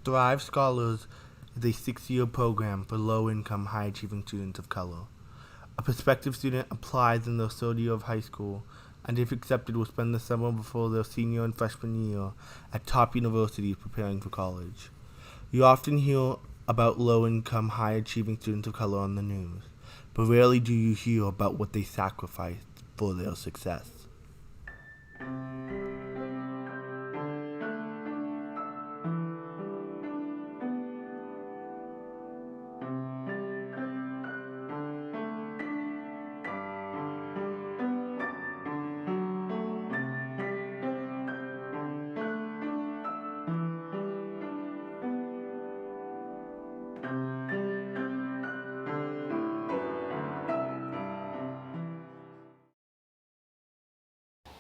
Thrive Scholars is a 6-year program for low-income, high-achieving students of color. A prospective student applies in their third year of high school, and if accepted will spend the summer before their senior and freshman year at top universities preparing for college. You often hear about low-income, high-achieving students of color on the news, but rarely do you hear about what they sacrificed for their success.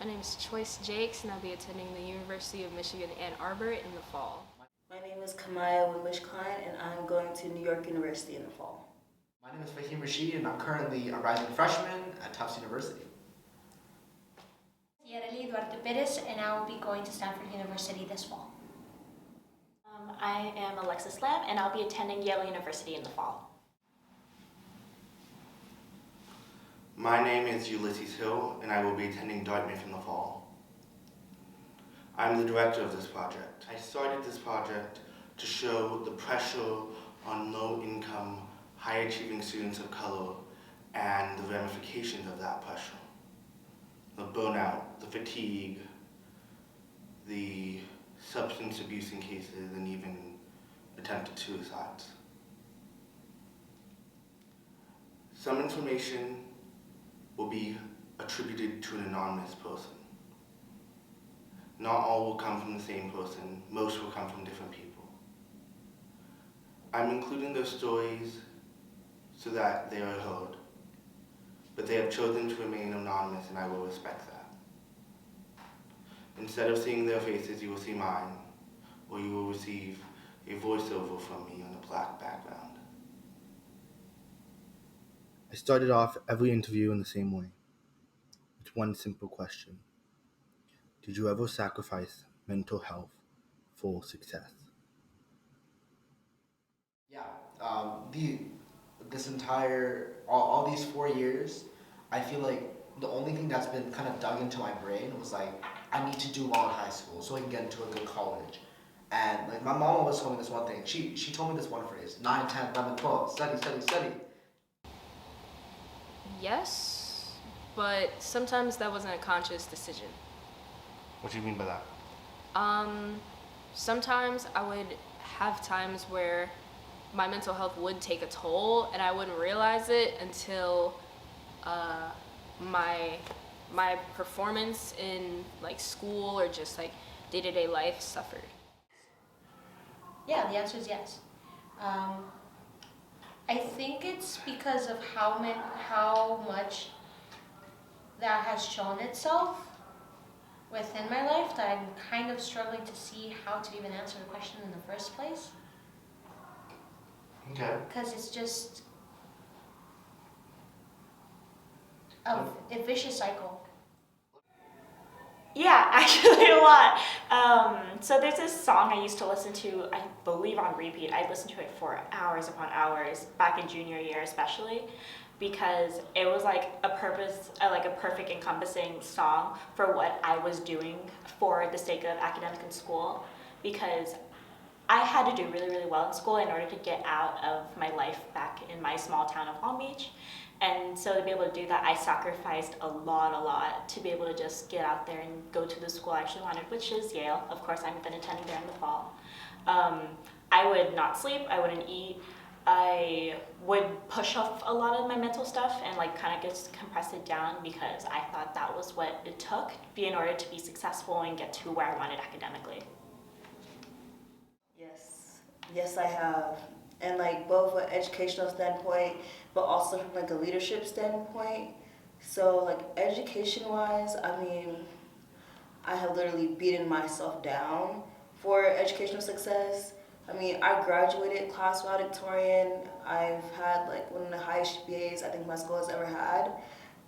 My name is Choice Jakes, and I'll be attending the University of Michigan Ann Arbor in the fall. My name is Kamaya Wimbush-Klein, and I'm going to New York University in the fall. My name is Fahim Rashid, and I'm currently a rising freshman at Tufts University. Yareli Duarte Perez, and I will be going to Stanford University this fall. I am Alexis Lam, and I'll be attending Yale University in the fall. My name is Ulysses Hill, and I will be attending Dartmouth in the fall. I'm the director of this project. I started this project to show the pressure on low-income, high-achieving students of color and the ramifications of that pressure. The burnout, the fatigue, the substance abuse in cases, and even attempted suicides. Some information will be attributed to an anonymous person. Not all will come from the same person, most will come from different people. I'm including their stories so that they are heard, but they have chosen to remain anonymous, and I will respect that. Instead of seeing their faces, you will see mine, or you will receive a voiceover from me on a black background. I started off every interview in the same way, with one simple question. Did you ever sacrifice mental health for success? Yeah, all these 4 years, I feel like the only thing that's been kind of dug into my brain was like, I need to do well in high school so I can get into a good college. And like my mom always told me this one thing. She told me this one phrase: 9, 10, 11, 12, study, study, study. Yes, but sometimes that wasn't a conscious decision. What do you mean by that? Sometimes I would have times where my mental health would take a toll, and I wouldn't realize it until my performance in like school or just like day-to-day life suffered. Yeah, the answer is yes. I think it's because of how much that has shown itself within my life that I'm kind of struggling to see how to even answer the question in the first place. Okay. Because it's just a vicious cycle. Yeah, actually a lot. So there's this song I used to listen to, I believe on repeat. I listened to it for hours upon hours, back in junior year especially, because it was like a perfect encompassing song for what I was doing for the sake of academic in school, because I had to do really, really well in school in order to get out of my life back in my small town of Long Beach. And so to be able to do that, I sacrificed a lot to be able to just get out there and go to the school I actually wanted, which is Yale. Of course, I've been attending there in the fall. I would not sleep, I wouldn't eat. I would push off a lot of my mental stuff and like kind of just compress it down, because I thought that was what it took in order to be successful and get to where I wanted academically. Yes, I have. And like both an educational standpoint, but also from like a leadership standpoint. So like education-wise, I mean, I have literally beaten myself down for educational success. I mean, I graduated class valedictorian. I've had like one of the highest GPAs I think my school has ever had.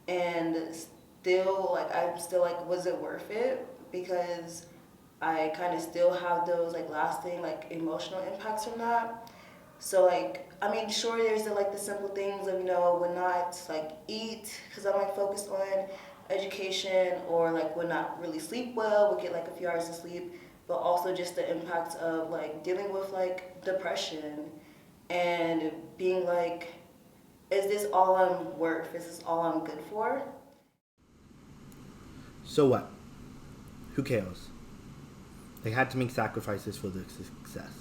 And still, like, I'm still like, was it worth it? Because I kind of still have those like lasting like emotional impacts from that. So like, I mean, sure, there's the simple things of would not like eat because I'm like focused on education, or like would not really sleep well, would get like a few hours of sleep, but also just the impacts of like dealing with like depression and being like, is this all I'm worth? Is this all I'm good for? So what? Who cares? They had to make sacrifices for their success.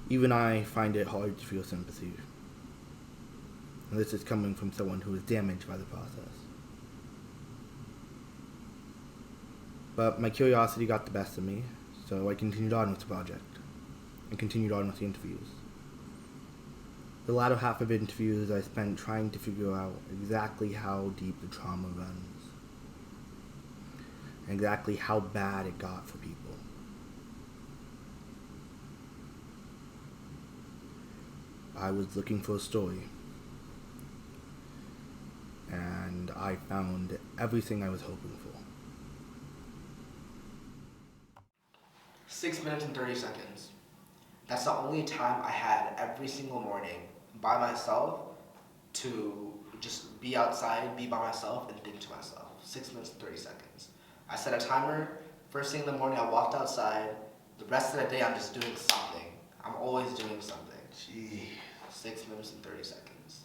Even I find it hard to feel sympathy. And this is coming from someone who was damaged by the process. But my curiosity got the best of me, so I continued on with the project, and continued on with the interviews. The latter half of interviews I spent trying to figure out exactly how deep the trauma runs, and exactly how bad it got for people. I was looking for a story, and I found everything I was hoping for. 6 minutes and 30 seconds. That's the only time I had every single morning by myself to just be outside, be by myself, and think to myself. 6 minutes and 30 seconds. I set a timer. First thing in the morning, I walked outside. The rest of the day, I'm just doing something. I'm always doing something. Gee, 6 minutes and 30 seconds.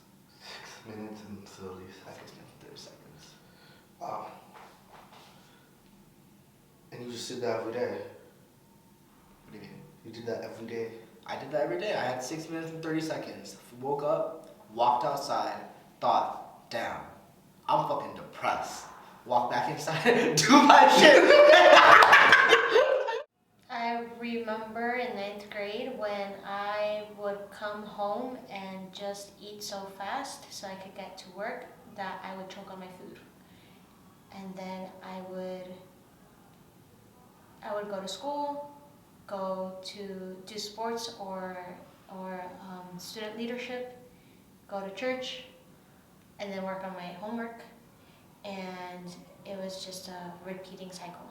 6 minutes and 30 6 seconds. minutes and 30 seconds. Wow. And you just did that every day? What do you mean? You did that every day? I did that every day. I had 6 minutes and 30 seconds. Woke up, walked outside, thought, damn, I'm fucking depressed. Walk back inside, do my shit. I remember in ninth grade when I would come home and just eat so fast so I could get to work that I would choke on my food. And then I would go to school, go to do sports or student leadership, go to church, and then work on my homework. And it was just a repeating cycle.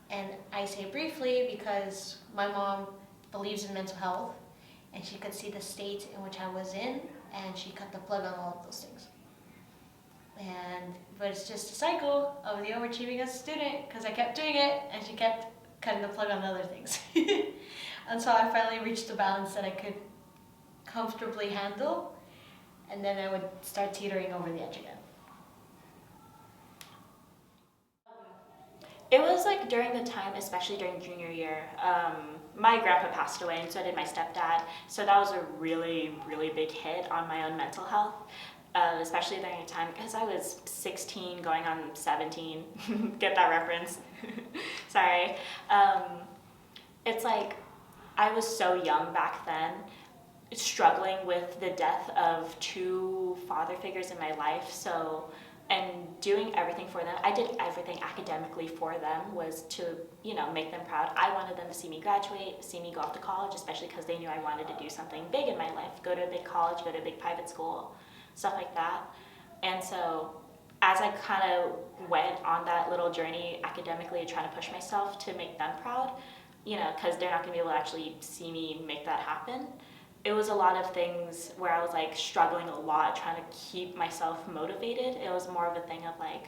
And I say briefly because my mom believes in mental health, and she could see the state in which I was in, and she cut the plug on all of those things. But it's just a cycle of the overachieving as a student, because I kept doing it, and she kept cutting the plug on the other things. Until I finally reached a balance that I could comfortably handle, and then I would start teetering over the edge again. It was like during the time, especially during junior year, my grandpa passed away, and so did my stepdad. So that was a really, really big hit on my own mental health, especially during a time because I was 16 going on 17. Get that reference? Sorry. It's like I was so young back then, struggling with the death of two father figures in my life. And doing everything for them. I did everything academically for them, was to, make them proud. I wanted them to see me graduate, see me go off to college, especially because they knew I wanted to do something big in my life, go to a big college, go to a big private school, stuff like that. And so as I kind of went on that little journey academically, trying to push myself to make them proud, because they're not going to be able to actually see me make that happen. It was a lot of things where I was like struggling a lot trying to keep myself motivated. It was more of a thing of like,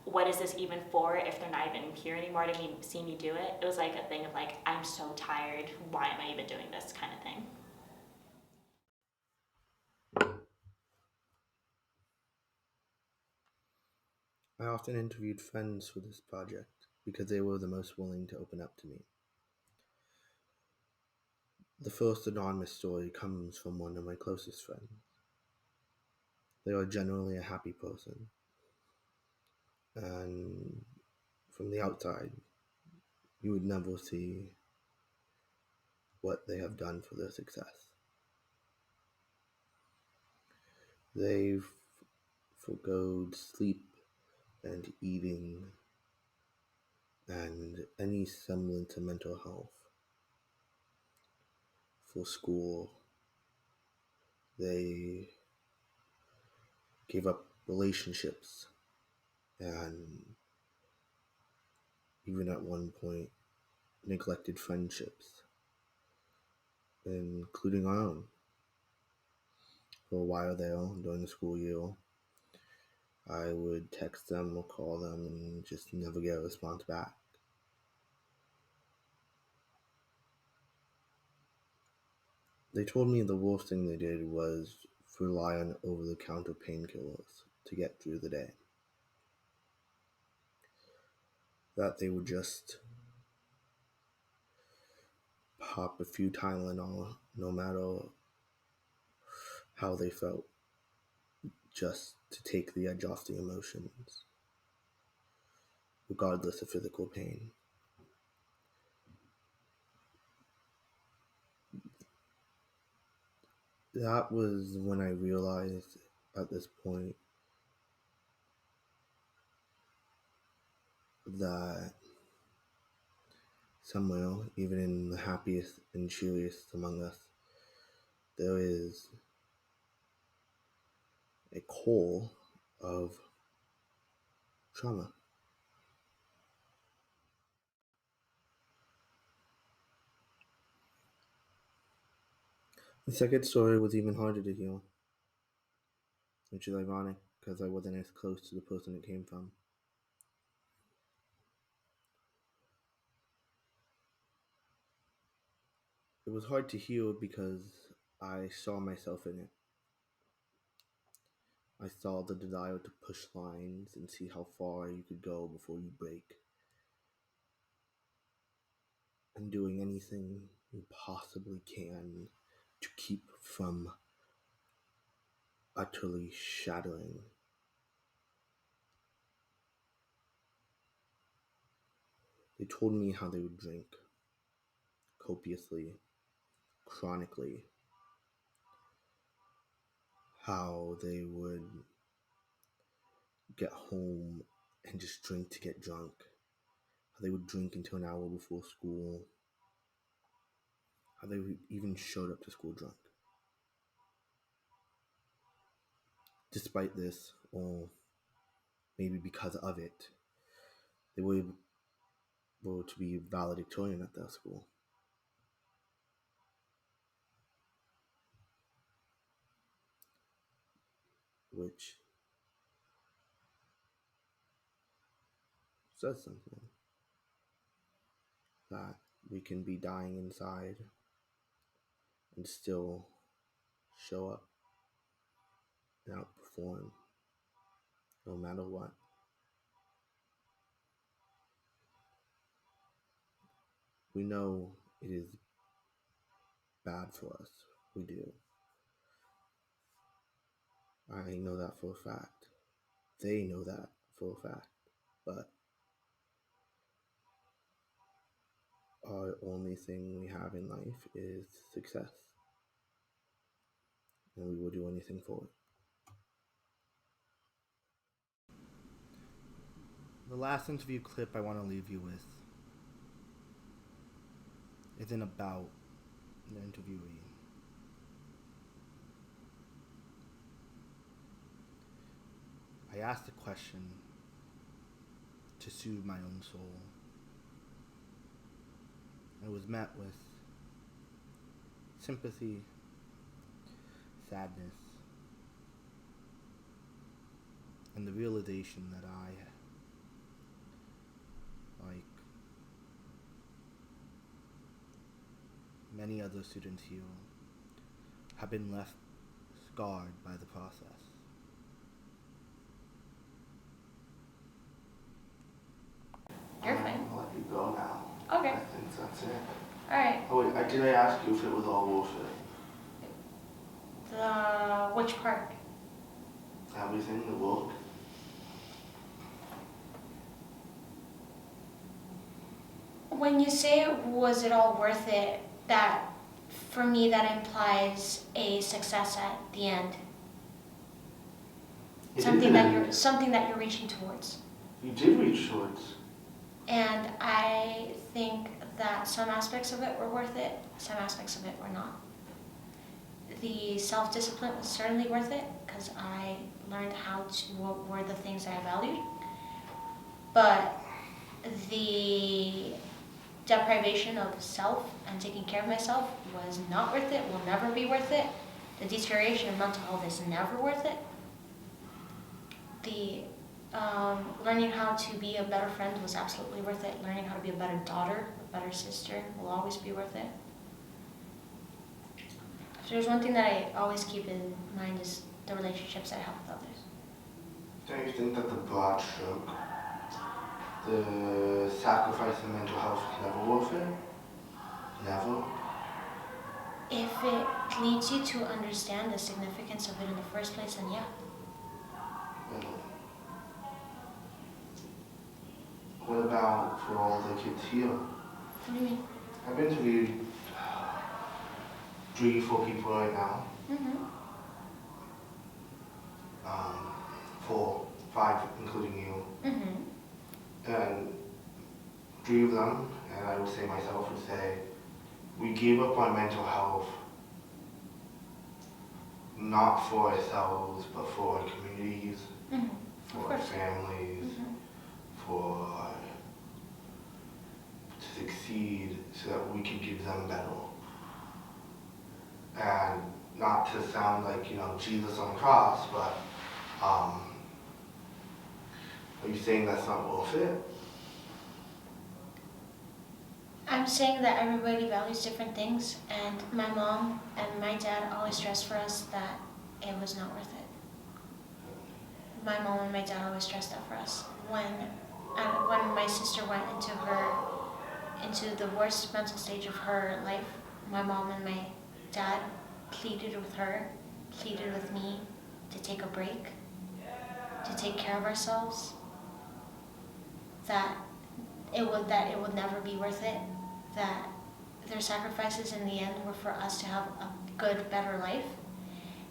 what is this even for if they're not even here anymore to see me do it? It was like a thing of like, I'm so tired, why am I even doing this kind of thing? I often interviewed friends for this project because they were the most willing to open up to me. The first anonymous story comes from one of my closest friends. They are generally a happy person, and from the outside, you would never see what they have done for their success. They've forgoed sleep and eating and any semblance of mental health for school. They gave up relationships and even at one point neglected friendships, including our own. For a while there, during the school year, I would text them or call them and just never get a response back. They told me the worst thing they did was rely on over-the-counter painkillers to get through the day. That they would just pop a few Tylenol no matter how they felt, just to take the edge off the emotions, regardless of physical pain. That was when I realized at this point that somewhere, even in the happiest and cheeriest among us, there is a core of trauma. The second story was even harder to heal, which is ironic because I wasn't as close to the person it came from. It was hard to heal because I saw myself in it. I saw the desire to push lines and see how far you could go before you break, and doing anything you possibly can to keep from utterly shattering. They told me how they would drink copiously, chronically, how they would get home and just drink to get drunk, how they would drink until an hour before school, how they even showed up to school drunk. Despite this, or maybe because of it, they were able to be valedictorian at their school. Which says something, that we can be dying inside and still show up and outperform no matter what. We know it is bad for us. We do. I know that for a fact. They know that for a fact. But our only thing we have in life is success. And we will do anything for it. The last interview clip I want to leave you with isn't about the interviewee. I asked a question to soothe my own soul. And it was met with sympathy, sadness, and the realization that I, like many other students here, have been left scarred by the process. You're fine. I'll let you go now. Okay. I think that's it. Alright. Oh wait, did I ask you if it was all worth it? Which part? Everything, the work? When you say was it all worth it, that for me that implies a success at the end. Something that you're reaching towards. You did reach towards. And I think that some aspects of it were worth it, some aspects of it were not. The self-discipline was certainly worth it because I learned what were the things that I valued. But the deprivation of self and taking care of myself was not worth it, will never be worth it. The deterioration of mental health is never worth it. The learning how to be a better friend was absolutely worth it. Learning how to be a better daughter, a better sister will always be worth it. If there's one thing that I always keep in mind is the relationships I have with others. Don't you think that the broad stroke, the sacrifice of mental health is never worth it? Never? If it leads you to understand the significance of it in the first place, then yeah. Really? What about for all the kids here? What do you mean? I've interviewed 3-4 people right now. Mm-hmm. 4, 5, including you. Mm-hmm. And 3 of them, and I would say myself, would say, we gave up on mental health not for ourselves, but for our communities, Mm-hmm. for our families, for to succeed so that we can give them better. And not to sound like, Jesus on the cross, but are you saying that's not worth it? I'm saying that everybody values different things, and my mom and my dad always stressed for us that it was not worth it. My mom and my dad always stressed that for us. When my sister went into the worst mental stage of her life, my mom and my dad pleaded with her, pleaded with me to take a break, to take care of ourselves, that it would never be worth it, that their sacrifices in the end were for us to have a good, better life.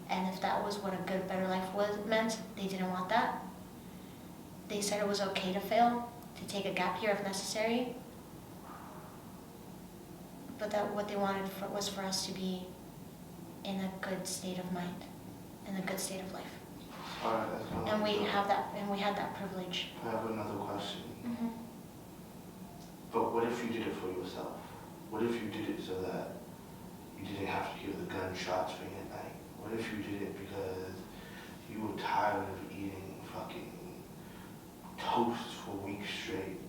And if that was what a good, better life meant, they didn't want that. They said it was okay to fail, to take a gap year if necessary. But that what they wanted was for us to be in a good state of mind, in a good state of life. Alright, that's not And we had that privilege. I have another question. Mm-hmm. But what if you did it for yourself? What if you did it so that you didn't have to hear the gunshots ring at night? What if you did it because you were tired of eating fucking toast for weeks straight?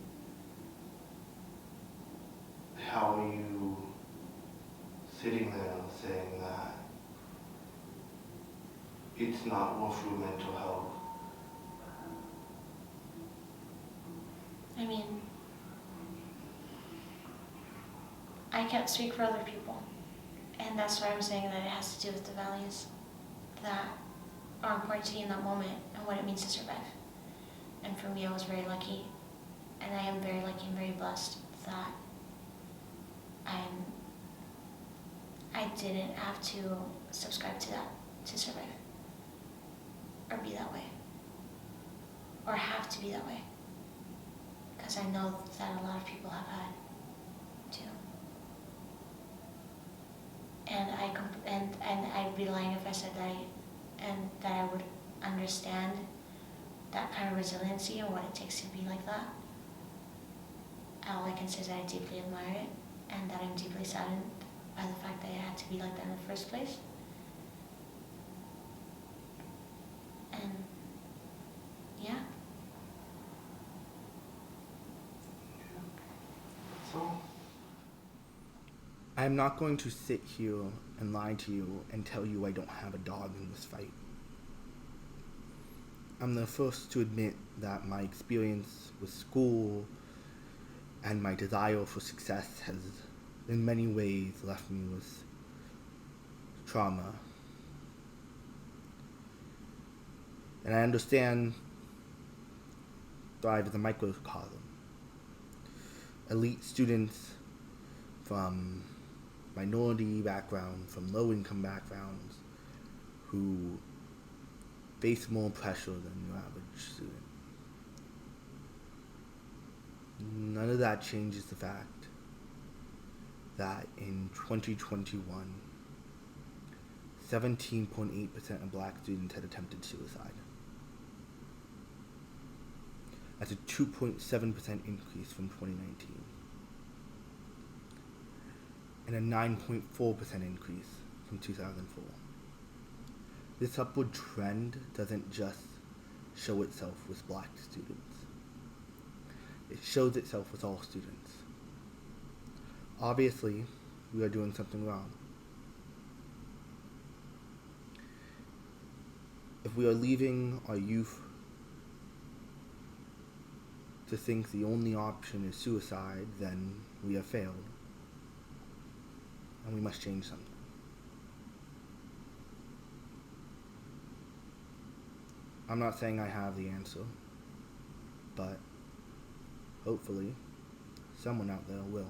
How are you sitting there saying that it's not worth your mental health? I mean, I can't speak for other people. And that's why I'm saying that it has to do with the values that are important to you in that moment and what it means to survive. And for me, I was very lucky, and I am very lucky and very blessed that I didn't have to subscribe to that to survive, or be that way, or have to be that way, because I know that a lot of people have had too. And I'd be lying if I said that I would understand that kind of resiliency and what it takes to be like that. All I can say is that I deeply admire it, and that I'm deeply saddened by the fact that it had to be like that in the first place. And yeah. So, I'm not going to sit here and lie to you and tell you I don't have a dog in this fight. I'm the first to admit that my experience with school and my desire for success has in many ways left me with trauma. And I understand Thrive as a microcosm. Elite students from minority backgrounds, from low-income backgrounds, who face more pressure than your average student. None of that changes the fact that in 2021, 17.8% of black students had attempted suicide. That's a 2.7% increase from 2019, and a 9.4% increase from 2004. This upward trend doesn't just show itself with black students. It shows itself with all students. Obviously, we are doing something wrong. If we are leaving our youth to think the only option is suicide, then we have failed. And we must change something. I'm not saying I have the answer, but hopefully someone out there will.